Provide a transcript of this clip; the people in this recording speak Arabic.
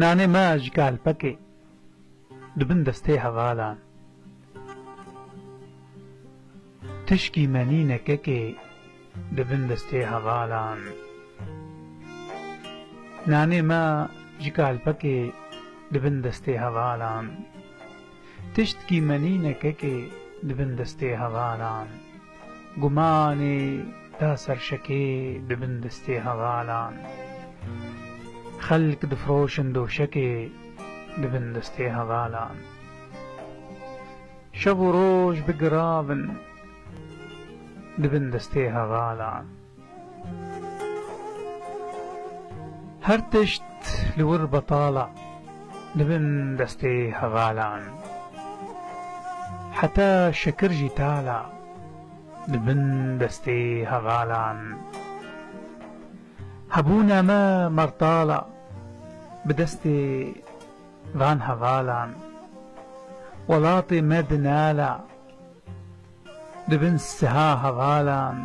نانێ ماژ گالپەکێ دبن دەستەی هەڤالان تشکی مەنینەکەکێ دبن دەستەی هەڤالان نانێ ماژ گالپەکێ دبن دەستەی هەڤالان تشکی مەنینەکەکێ دبن دەستەی هەڤالان گومانێ تا سەرشەکێ دبن دەستەی هەڤالان خەلک دفرۆشن دۆشەکێ دبن دەستەی هەڤالان شەو و ڕۆژ بگراون دبن دەستەی هەڤالان هەر تشت لور بەتاڵە دبن دەستەی هەڤالان حەتا شەکرژی تاڵە دبن دەستەی هەڤالان هەبوونە مە مەڕتاڵە بدەستێ ڤان هەڤالان وەڵاتێ مە دنالە دبن سها هەڤالان